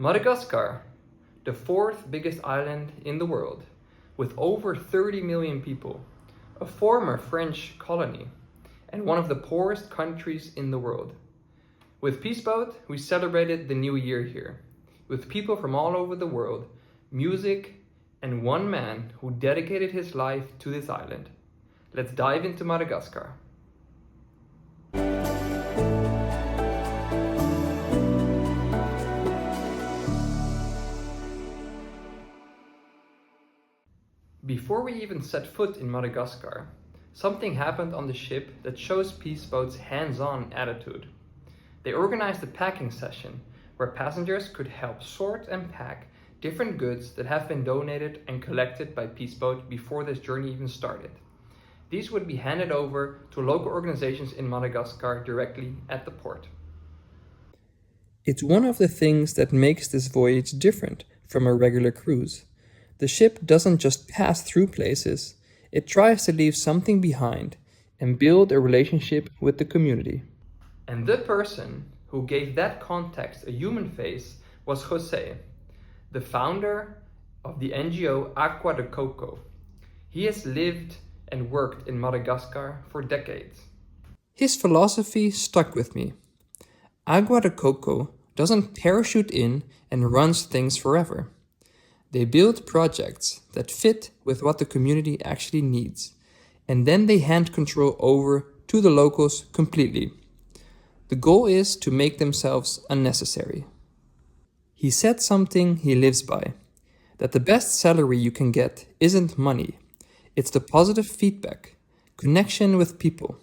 Madagascar, the fourth biggest island in the world, with over 30 million people, a former French colony, and one of the poorest countries in the world. With Peaceboat, we celebrated the new year here, with people from all over the world, music, and one man who dedicated his life to this island. Let's dive into Madagascar. Before we even set foot in Madagascar, something happened on the ship that shows Peaceboat's hands-on attitude. They organized a packing session where passengers could help sort and pack different goods that have been donated and collected by Peaceboat before this journey even started. These would be handed over to local organizations in Madagascar directly at the port. It's one of the things that makes this voyage different from a regular cruise. The ship doesn't just pass through places, it tries to leave something behind and build a relationship with the community. And the person who gave that context a human face was Jose, the founder of the NGO Agua de Coco. He has lived and worked in Madagascar for decades. His philosophy stuck with me. Agua de Coco doesn't parachute in and runs things forever. They build projects that fit with what the community actually needs, and then they hand control over to the locals completely. The goal is to make themselves unnecessary. He said something he lives by, that the best salary you can get isn't money, it's the positive feedback, connection with people,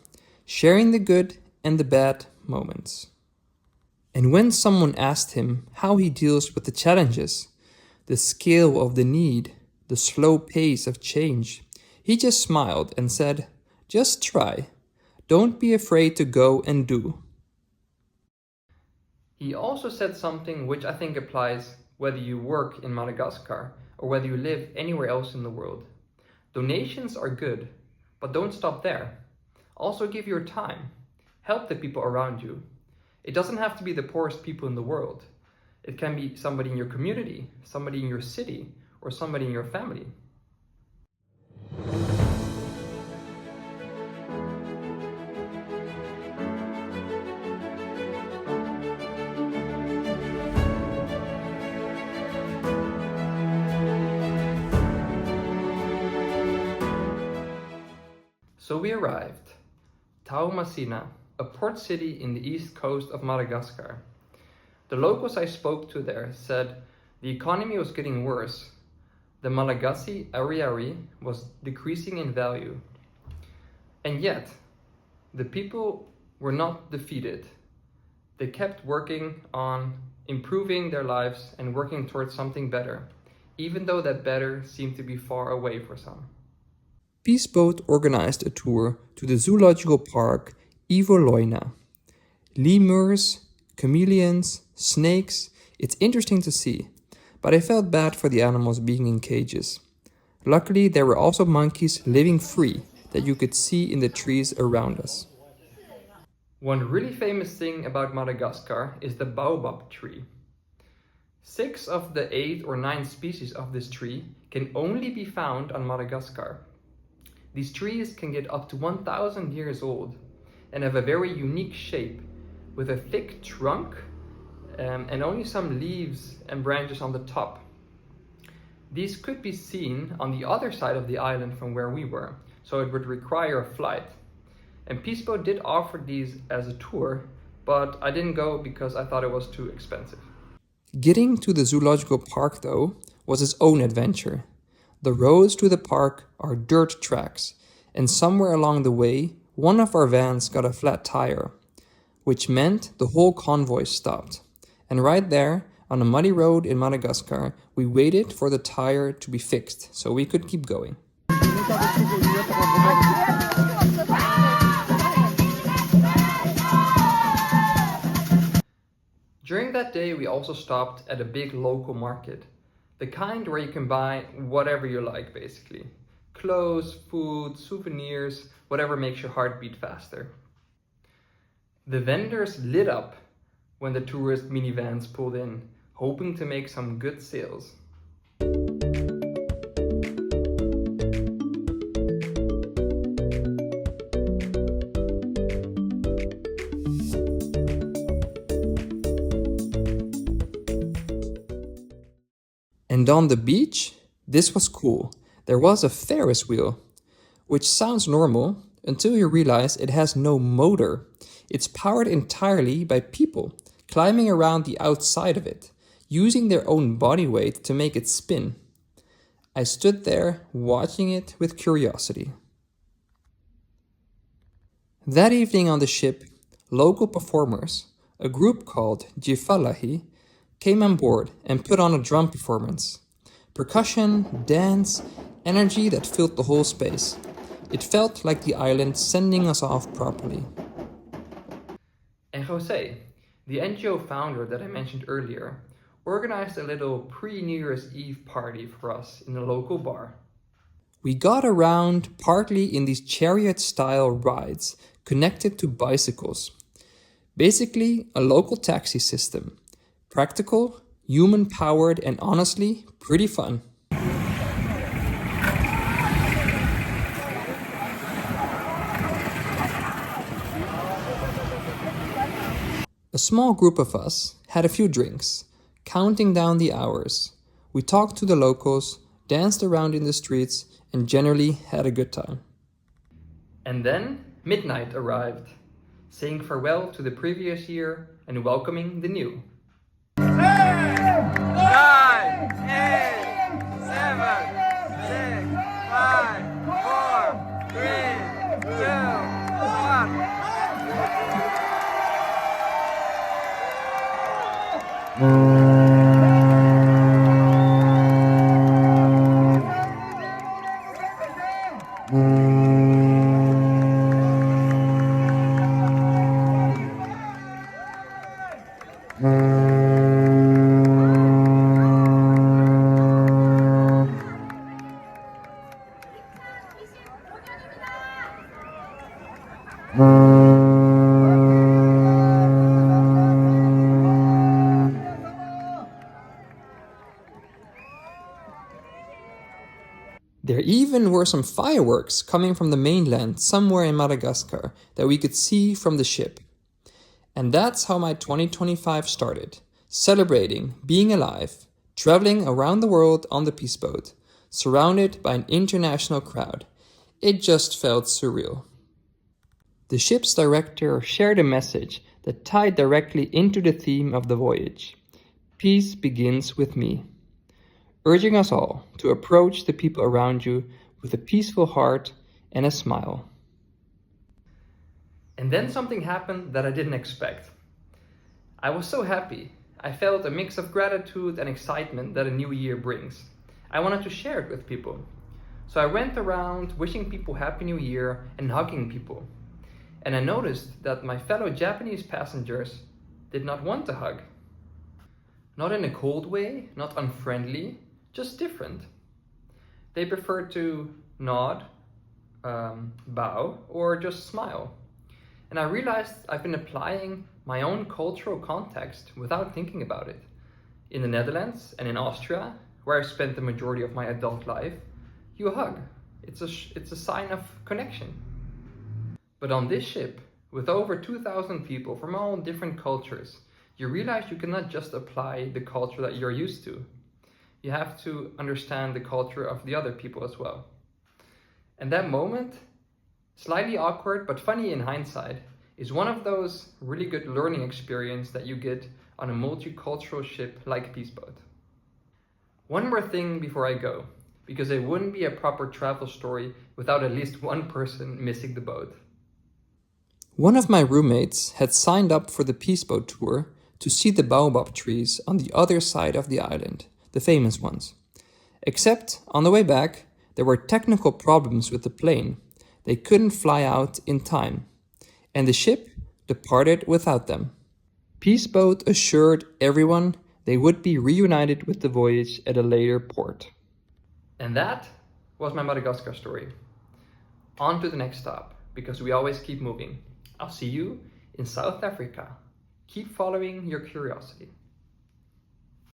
sharing the good and the bad moments. And when someone asked him how he deals with the challenges, the scale of the need, the slow pace of change, he just smiled and said, "Just try. Don't be afraid to go and do." He also said something which I think applies whether you work in Madagascar or whether you live anywhere else in the world. Donations are good, but don't stop there. Also give your time. Help the people around you. It doesn't have to be the poorest people in the world. It can be somebody in your community, somebody in your city, or somebody in your family. So we arrived. Taomasina, a port city in the east coast of Madagascar. The locals I spoke to there said the economy was getting worse. The Malagasy ariary was decreasing in value. And yet, the people were not defeated. They kept working on improving their lives and working towards something better, even though that better seemed to be far away for some. Peaceboat organized a tour to the zoological park Ivoloina. Lemurs, chameleons, snakes, it's interesting to see, but I felt bad for the animals being in cages. Luckily, there were also monkeys living free that you could see in the trees around us. One really famous thing about Madagascar is the baobab tree. 6 of the 8 or 9 species of this tree can only be found on Madagascar. These trees can get up to 1,000 years old and have a very unique shape with a thick trunk and only some leaves and branches on the top. These could be seen on the other side of the island from where we were, so it would require a flight. And Peaceboat did offer these as a tour, but I didn't go because I thought it was too expensive. Getting to the zoological park, though, was its own adventure. The roads to the park are dirt tracks, and somewhere along the way, one of our vans got a flat tire, which meant the whole convoy stopped. And right there, on a muddy road in Madagascar, we waited for the tire to be fixed so we could keep going. During that day, we also stopped at a big local market, the kind where you can buy whatever you like, basically. Clothes, food, souvenirs, whatever makes your heart beat faster. The vendors lit up when the tourist minivans pulled in, hoping to make some good sales. And on the beach, this was cool. There was a Ferris wheel, which sounds normal until you realize it has no motor. It's powered entirely by people climbing around the outside of it, using their own body weight to make it spin. I stood there watching it with curiosity. That evening on the ship, local performers, a group called Jifalahi, came on board and put on a drum performance. Percussion, dance, energy that filled the whole space. It felt like the island sending us off properly. And Jose, the NGO founder that I mentioned earlier, organized a little pre-New Year's Eve party for us in a local bar. We got around partly in these chariot-style rides connected to bicycles. Basically, a local taxi system. Practical, human-powered, and honestly, pretty fun. A small group of us had a few drinks, counting down the hours. We talked to the locals, danced around in the streets, and generally had a good time. And then midnight arrived, saying farewell to the previous year and welcoming the new. 9, 8, 7, 6, 5, 4, 3, 2, 1. There even were some fireworks coming from the mainland somewhere in Madagascar that we could see from the ship. And that's how my 2025 started, celebrating being alive, traveling around the world on the Peace Boat, surrounded by an international crowd. It just felt surreal. The ship's director shared a message that tied directly into the theme of the voyage. Peace begins with me, urging us all to approach the people around you with a peaceful heart and a smile. And then something happened that I didn't expect. I was so happy. I felt a mix of gratitude and excitement that a new year brings. I wanted to share it with people. So I went around wishing people Happy New Year and hugging people. And I noticed that my fellow Japanese passengers did not want a hug. Not in a cold way, not unfriendly, just different. They preferred to nod, bow, or just smile. And I realized I've been applying my own cultural context without thinking about it. In the Netherlands and in Austria, where I spent the majority of my adult life, you hug. It's a sign of connection. But on this ship, with over 2,000 people from all different cultures, you realize you cannot just apply the culture that you're used to. You have to understand the culture of the other people as well. And that moment, slightly awkward but funny in hindsight, is one of those really good learning experiences that you get on a multicultural ship like Peace Boat. One more thing before I go, because it wouldn't be a proper travel story without at least one person missing the boat. One of my roommates had signed up for the Peace Boat tour to see the baobab trees on the other side of the island, the famous ones. Except, on the way back, there were technical problems with the plane. They couldn't fly out in time, and the ship departed without them. Peace Boat assured everyone they would be reunited with the voyage at a later port. And that was my Madagascar story. On to the next stop, because we always keep moving. I'll see you in South Africa. Keep following your curiosity.